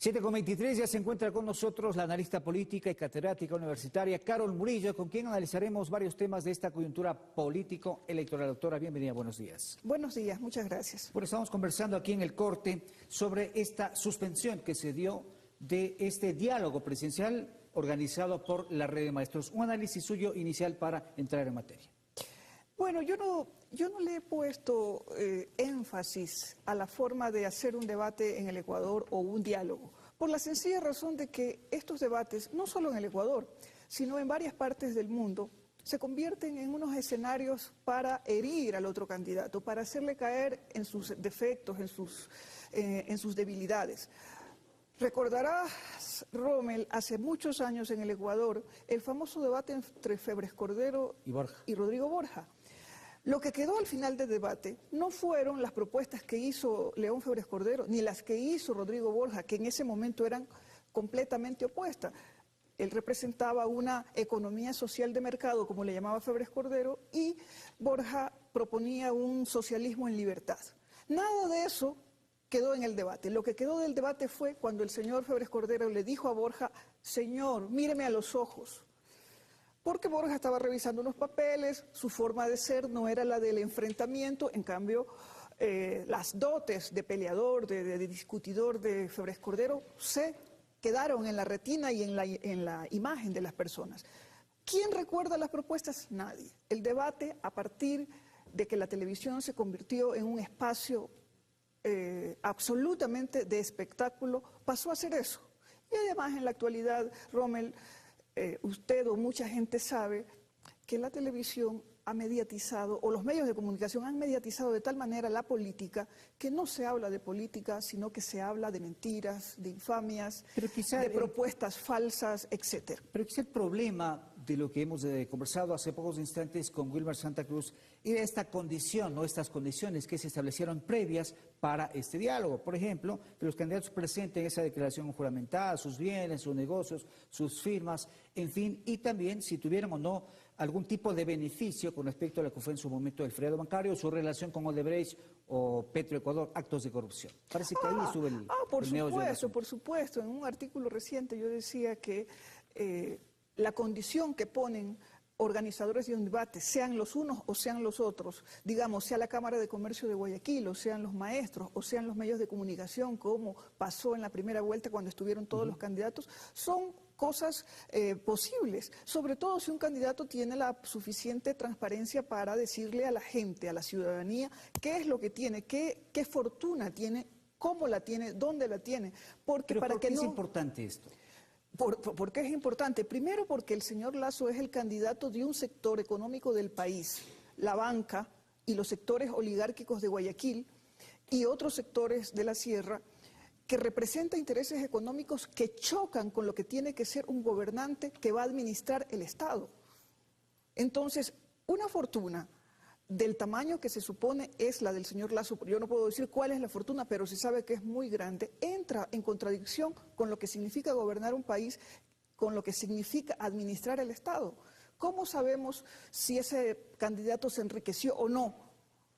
7:23, ya se encuentra con nosotros la analista política y catedrática universitaria Carol Murillo, con quien analizaremos varios temas de esta coyuntura político-electoral. Doctora, bienvenida, buenos días. Buenos días, muchas gracias. Bueno, estamos conversando aquí en el corte sobre esta suspensión que se dio de este diálogo presidencial organizado por la Red de Maestros. Un análisis suyo inicial para entrar en materia. Bueno, yo no le he puesto énfasis a la forma de hacer un debate en el Ecuador o un diálogo, por la sencilla razón de que estos debates, no solo en el Ecuador, sino en varias partes del mundo, se convierten en unos escenarios para herir al otro candidato, para hacerle caer en sus defectos, en sus debilidades. Recordarás, Rommel, hace muchos años en el Ecuador, el famoso debate entre Febres Cordero y Rodrigo Borja. Lo que quedó al final del debate no fueron las propuestas que hizo León Febres Cordero, ni las que hizo Rodrigo Borja, que en ese momento eran completamente opuestas. Él representaba una economía social de mercado, como le llamaba Febres Cordero, y Borja proponía un socialismo en libertad. Nada de eso quedó en el debate. Lo que quedó del debate fue cuando el señor Febres Cordero le dijo a Borja: señor, míreme a los ojos. Porque Borja estaba revisando unos papeles, su forma de ser no era la del enfrentamiento, en cambio las dotes de peleador, de discutidor de Febres Cordero se quedaron en la retina y en la imagen de las personas. ¿Quién recuerda las propuestas? Nadie. El debate, a partir de que la televisión se convirtió en un espacio absolutamente de espectáculo, pasó a ser eso. Y además en la actualidad, Rommel, usted o mucha gente sabe que la televisión ha mediatizado, o los medios de comunicación han mediatizado de tal manera la política que no se habla de política, sino que se habla de mentiras, de infamias, de propuestas falsas, etc. Pero quizá el problema de lo que hemos conversado hace pocos instantes con Wilmer Santa Cruz era esta condición, o estas condiciones que se establecieron previas para este diálogo. Por ejemplo, que los candidatos presenten esa declaración juramentada, sus bienes, sus negocios, sus firmas, en fin, y también si tuvieran o no algún tipo de beneficio con respecto a lo que fue en su momento el feriado bancario, su relación con Odebrecht o Petroecuador, actos de corrupción. Parece que ahí sube el por supuesto. En un artículo reciente yo decía que la condición que ponen organizadores de un debate, sean los unos o sean los otros, digamos, sea la Cámara de Comercio de Guayaquil, o sean los maestros, o sean los medios de comunicación, como pasó en la primera vuelta cuando estuvieron todos los candidatos, son cosas posibles, sobre todo si un candidato tiene la suficiente transparencia para decirle a la gente, a la ciudadanía, qué es lo que tiene, qué fortuna tiene, cómo la tiene, dónde la tiene. Porque ¿Por qué es importante esto? ¿Por qué es importante? Primero porque el señor Lasso es el candidato de un sector económico del país, la banca y los sectores oligárquicos de Guayaquil y otros sectores de la sierra, que representa intereses económicos que chocan con lo que tiene que ser un gobernante que va a administrar el Estado. Entonces, una fortuna del tamaño que se supone es la del señor Lasso, yo no puedo decir cuál es la fortuna, pero se sabe que es muy grande, entra en contradicción con lo que significa gobernar un país, con lo que significa administrar el Estado. ¿Cómo sabemos si ese candidato se enriqueció o no?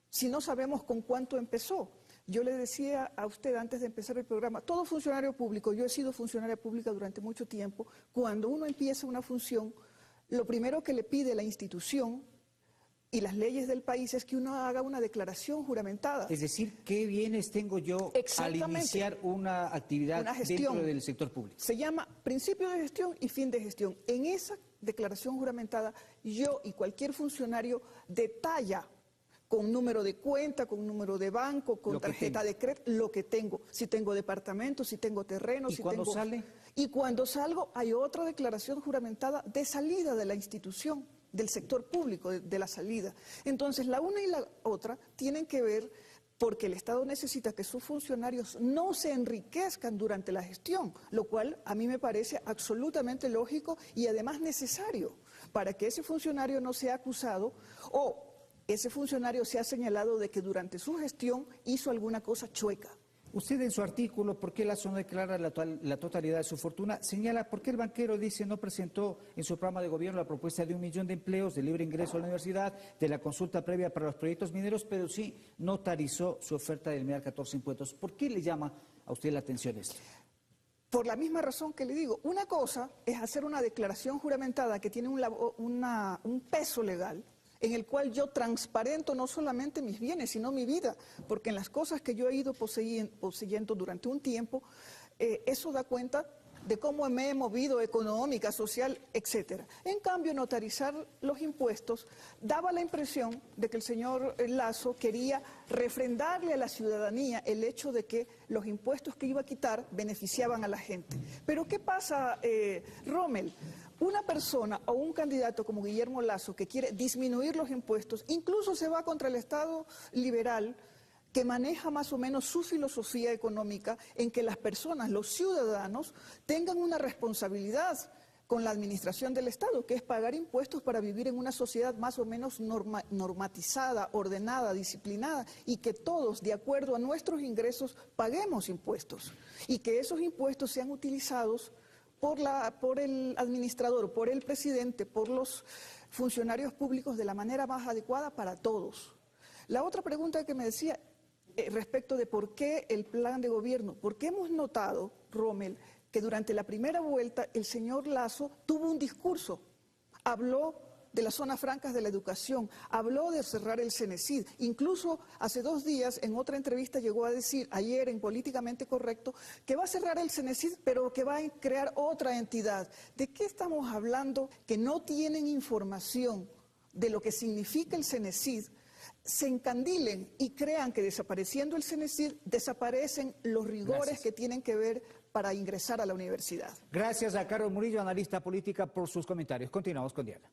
Si no sabemos con cuánto empezó. Yo le decía a usted antes de empezar el programa, todo funcionario público, yo he sido funcionaria pública durante mucho tiempo, cuando uno empieza una función, lo primero que le pide la institución y las leyes del país es que uno haga una declaración juramentada. Es decir, ¿qué bienes tengo yo al iniciar una actividad dentro del sector público? Se llama principio de gestión y fin de gestión. En esa declaración juramentada, yo y cualquier funcionario detalla con número de cuenta, con número de banco, con tarjeta de crédito, lo que tengo. Si tengo departamento, si tengo terreno, si tengo... ¿Sale? Y cuando salgo hay otra declaración juramentada de salida de la institución, del sector público, de la salida. Entonces, la una y la otra tienen que ver porque el Estado necesita que sus funcionarios no se enriquezcan durante la gestión, lo cual a mí me parece absolutamente lógico y además necesario para que ese funcionario no sea acusado o ese funcionario sea señalado de que durante su gestión hizo alguna cosa chueca. Usted en su artículo, ¿por qué Lasso no declara la totalidad de su fortuna?, señala por qué el banquero dice no presentó en su programa de gobierno la propuesta de 1 millón de empleos, de libre ingreso a la universidad, de la consulta previa para los proyectos mineros, pero sí notarizó su oferta de eliminar 14 impuestos. ¿Por qué le llama a usted la atención esto? Por la misma razón que le digo, una cosa es hacer una declaración juramentada que tiene un peso legal, en el cual yo transparento no solamente mis bienes, sino mi vida, porque en las cosas que yo he ido poseyendo durante un tiempo, eso da cuenta de cómo me he movido económica, social, etcétera. En cambio, notarizar los impuestos daba la impresión de que el señor Lasso quería refrendarle a la ciudadanía el hecho de que los impuestos que iba a quitar beneficiaban a la gente. Pero ¿qué pasa, Rommel? Una persona o un candidato como Guillermo Lasso que quiere disminuir los impuestos, incluso se va contra el Estado liberal, que maneja más o menos su filosofía económica en que las personas, los ciudadanos, tengan una responsabilidad con la administración del Estado, que es pagar impuestos para vivir en una sociedad más o menos normatizada, ordenada, disciplinada, y que todos, de acuerdo a nuestros ingresos, paguemos impuestos, y que esos impuestos sean utilizados por el administrador, por el presidente, por los funcionarios públicos de la manera más adecuada para todos. La otra pregunta que me decía respecto de por qué el plan de gobierno, porque hemos notado, Rommel, que durante la primera vuelta el señor Lasso tuvo un discurso, habló de las zonas francas de la educación, habló de cerrar el Cenecid, incluso hace 2 días en otra entrevista llegó a decir, ayer en Políticamente Correcto, que va a cerrar el Cenecid, pero que va a crear otra entidad. ¿De qué estamos hablando? Que no tienen información de lo que significa el Cenecid, se encandilen y crean que desapareciendo el Cenecid desaparecen los rigores que tienen que ver para ingresar a la universidad. Gracias a Carol Murillo, analista política, por sus comentarios. Continuamos con Diana.